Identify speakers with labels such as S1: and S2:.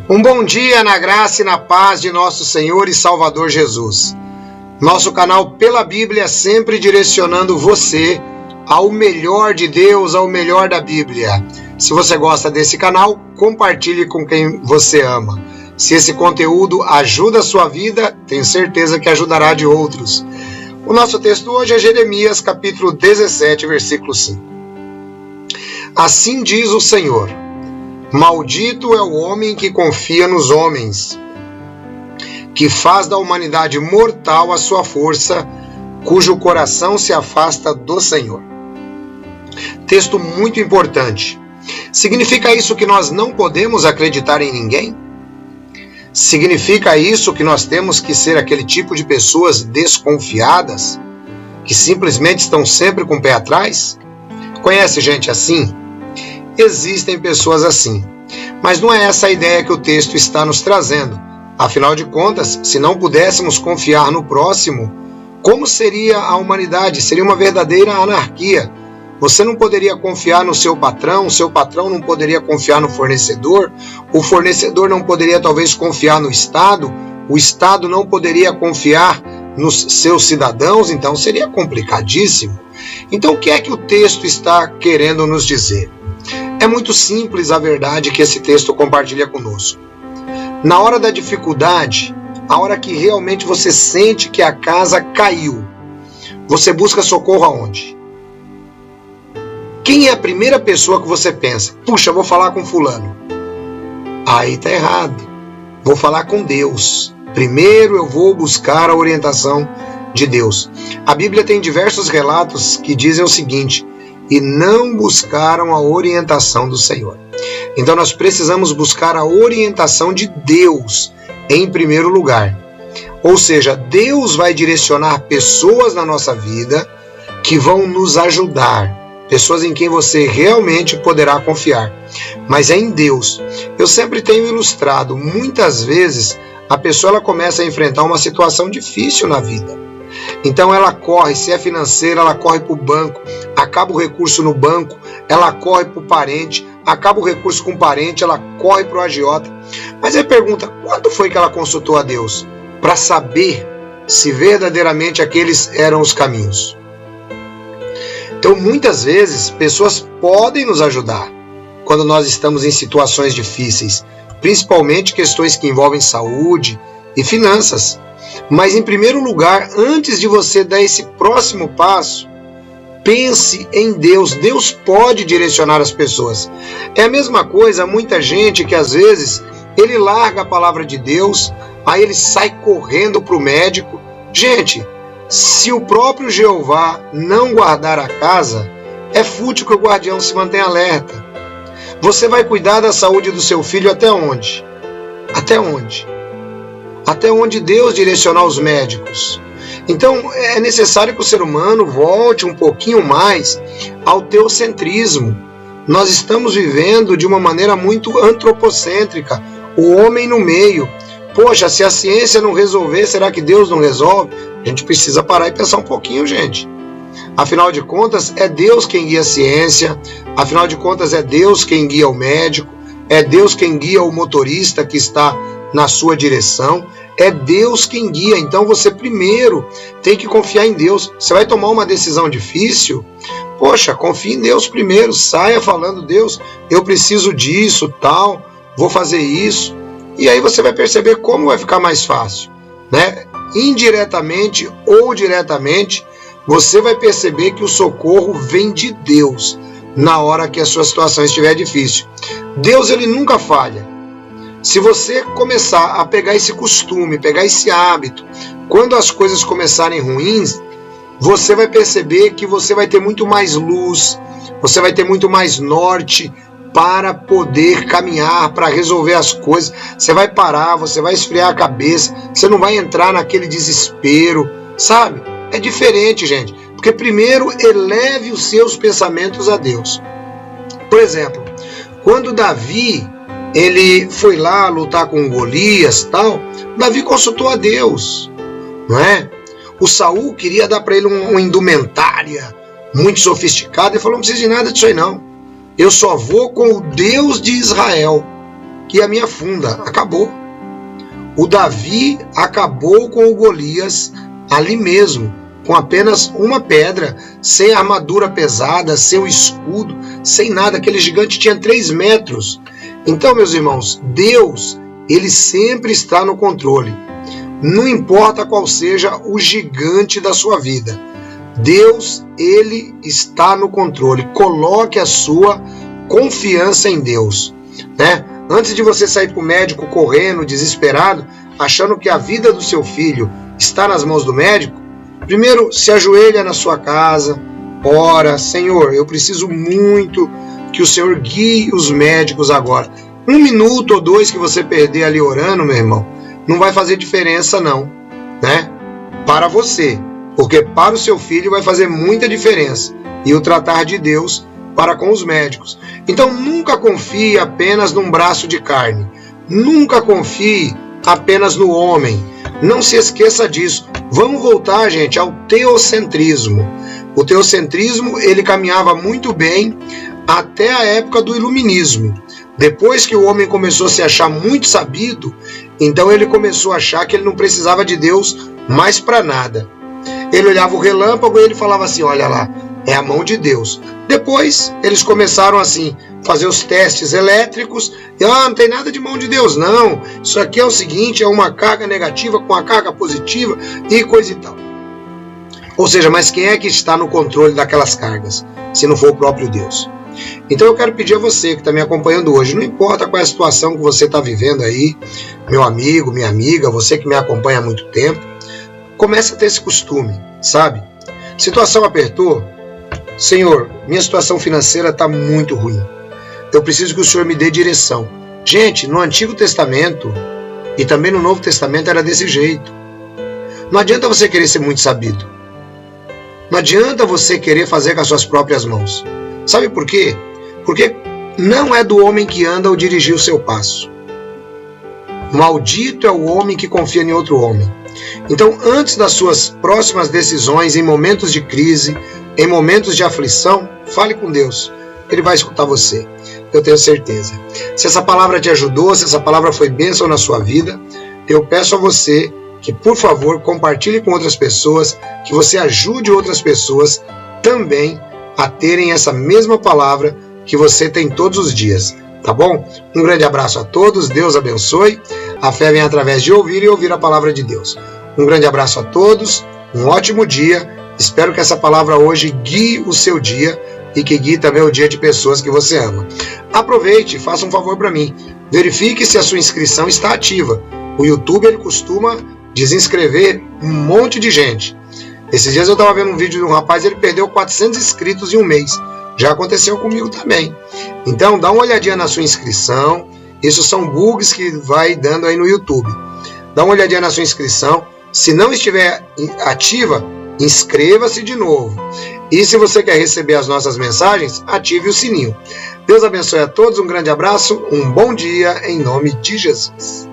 S1: Um bom dia na graça e na paz de nosso Senhor e Salvador Jesus. Nosso canal Pela Bíblia sempre direcionando você ao melhor de Deus, ao melhor da Bíblia. Se você gosta desse canal, compartilhe com quem você ama. Se esse conteúdo ajuda a sua vida, tenho certeza que ajudará de outros. O nosso texto hoje é Jeremias, capítulo 17, versículo 5. Assim diz o Senhor: maldito é o homem que confia nos homens, que faz da humanidade mortal a sua força, cujo coração se afasta do Senhor. Texto muito importante. Significa isso que nós não podemos acreditar em ninguém? Significa isso que nós temos que ser aquele tipo de pessoas desconfiadas, que simplesmente estão sempre com o pé atrás? Conhece gente assim? Existem pessoas assim, mas não é essa a ideia que o texto está nos trazendo. Afinal de contas, se não pudéssemos confiar no próximo, como seria a humanidade? Seria uma verdadeira anarquia. Você não poderia confiar no seu patrão, o seu patrão não poderia confiar no fornecedor, o fornecedor não poderia talvez confiar no Estado, o Estado não poderia confiar nos seus cidadãos, então seria complicadíssimo. Então o que é que o texto está querendo nos dizer? É muito simples a verdade que esse texto compartilha conosco. Na hora da dificuldade, a hora que realmente você sente que a casa caiu, você busca socorro aonde? Quem é a primeira pessoa que você pensa? Puxa, vou falar com fulano. Aí tá errado. Vou falar com Deus. Primeiro eu vou buscar a orientação de Deus. A Bíblia tem diversos relatos que dizem o seguinte: e não buscaram a orientação do Senhor. Então nós precisamos buscar a orientação de Deus em primeiro lugar. Ou seja, Deus vai direcionar pessoas na nossa vida que vão nos ajudar. Pessoas em quem você realmente poderá confiar. Mas é em Deus. Eu sempre tenho ilustrado, muitas vezes a pessoa ela começa a enfrentar uma situação difícil na vida. Então ela corre, se é financeira, ela corre para o banco, acaba o recurso no banco, ela corre para o parente, acaba o recurso com o parente, ela corre para o agiota. Mas aí pergunta, quando foi que ela consultou a Deus? Para saber se verdadeiramente aqueles eram os caminhos. Então muitas vezes pessoas podem nos ajudar quando nós estamos em situações difíceis, principalmente questões que envolvem saúde e finanças. Mas em primeiro lugar, antes de você dar esse próximo passo, pense em Deus. Deus pode direcionar as pessoas. É a mesma coisa, muita gente que às vezes ele larga a palavra de Deus, aí ele sai correndo para o médico. Gente, se o próprio Jeová não guardar a casa, é fútil que o guardião se mantenha alerta. Você vai cuidar da saúde do seu filho até onde? Até onde? Até onde Deus direcionar os médicos. Então é necessário que o ser humano volte um pouquinho mais ao teocentrismo. Nós estamos vivendo de uma maneira muito antropocêntrica, o homem no meio. Poxa, se a ciência não resolver, será que Deus não resolve? A gente precisa parar e pensar um pouquinho, gente. Afinal de contas, é Deus quem guia a ciência, afinal de contas é Deus quem guia o médico, é Deus quem guia o motorista que está na sua direção, é Deus quem guia. Então você primeiro tem que confiar em Deus. Você vai tomar uma decisão difícil? Poxa, confie em Deus primeiro, saia falando: Deus, eu preciso disso, tal, vou fazer isso. E aí você vai perceber como vai ficar mais fácil, né? Indiretamente ou diretamente, você vai perceber que o socorro vem de Deus na hora que a sua situação estiver difícil. Deus, ele nunca falha. Se você começar a pegar esse costume, pegar esse hábito, quando as coisas começarem ruins, você vai perceber que você vai ter muito mais luz, você vai ter muito mais norte para poder caminhar, para resolver as coisas. Você vai parar, você vai esfriar a cabeça, você não vai entrar naquele desespero, sabe? É diferente, gente, porque primeiro eleve os seus pensamentos a Deus. Por exemplo, quando Davi ele foi lá lutar com Golias, tal, Davi consultou a Deus, não é? O Saul queria dar para ele uma indumentária muito sofisticada e falou: não precisa de nada disso aí não. Eu só vou com o Deus de Israel. e a minha funda. Acabou. O Davi acabou com o Golias ali mesmo, com apenas uma pedra, sem armadura pesada, sem o escudo, sem nada. Aquele gigante tinha 3 metros. Então, meus irmãos, Deus, Ele sempre está no controle. Não importa qual seja o gigante da sua vida. Deus, Ele está no controle. Coloque a sua confiança em Deus, né? Antes de você sair para o médico correndo, desesperado, achando que a vida do seu filho está nas mãos do médico, primeiro se ajoelha na sua casa, ora: Senhor, eu preciso muito que o Senhor guie os médicos agora. 1 minuto ou 2 que você perder ali orando, meu irmão, não vai fazer diferença não, né? Para você, porque para o seu filho vai fazer muita diferença. E o tratar de Deus para com os médicos. Então nunca confie apenas num braço de carne. Nunca confie apenas no homem. Não se esqueça disso. Vamos voltar, gente, ao teocentrismo. O teocentrismo, ele caminhava muito bem até a época do iluminismo. Depois que o homem começou a se achar muito sabido, então ele começou a achar que ele não precisava de Deus mais para nada. Ele olhava o relâmpago e ele falava assim: olha lá, é a mão de Deus. Depois eles começaram assim, fazer os testes elétricos, e não tem nada de mão de Deus não, isso aqui é o seguinte, é uma carga negativa com a carga positiva e coisa e tal. Ou seja, mas quem é que está no controle daquelas cargas, se não for o próprio Deus? Então eu quero pedir a você que está me acompanhando hoje, não importa qual é a situação que você está vivendo aí, meu amigo, minha amiga, você que me acompanha há muito tempo, comece a ter esse costume, sabe? Situação apertou, Senhor, minha situação financeira está muito ruim, eu preciso que o Senhor me dê direção. Gente, no Antigo Testamento e também no Novo Testamento era desse jeito. Não adianta você querer ser muito sabido, não adianta você querer fazer com as suas próprias mãos. Sabe por quê? Porque não é do homem que anda ou dirigir o seu passo. Maldito é o homem que confia em outro homem. Então, antes das suas próximas decisões, em momentos de crise, em momentos de aflição, fale com Deus. Ele vai escutar você. Eu tenho certeza. Se essa palavra te ajudou, se essa palavra foi bênção na sua vida, eu peço a você que, por favor, compartilhe com outras pessoas, que você ajude outras pessoas também a terem essa mesma palavra que você tem todos os dias, tá bom? Um grande abraço a todos, Deus abençoe. A fé vem através de ouvir e ouvir a palavra de Deus. Um grande abraço a todos, um ótimo dia. Espero que essa palavra hoje guie o seu dia e que guie também o dia de pessoas que você ama. Aproveite, faça um favor para mim. Verifique se a sua inscrição está ativa. O YouTube, ele costuma desinscrever um monte de gente. Esses dias eu estava vendo um vídeo de um rapaz, ele perdeu 400 inscritos em um mês. Já aconteceu comigo também. Então, dá uma olhadinha na sua inscrição. Isso são bugs que vai dando aí no YouTube. Dá uma olhadinha na sua inscrição. Se não estiver ativa, inscreva-se de novo. E se você quer receber as nossas mensagens, ative o sininho. Deus abençoe a todos, um grande abraço, um bom dia, em nome de Jesus.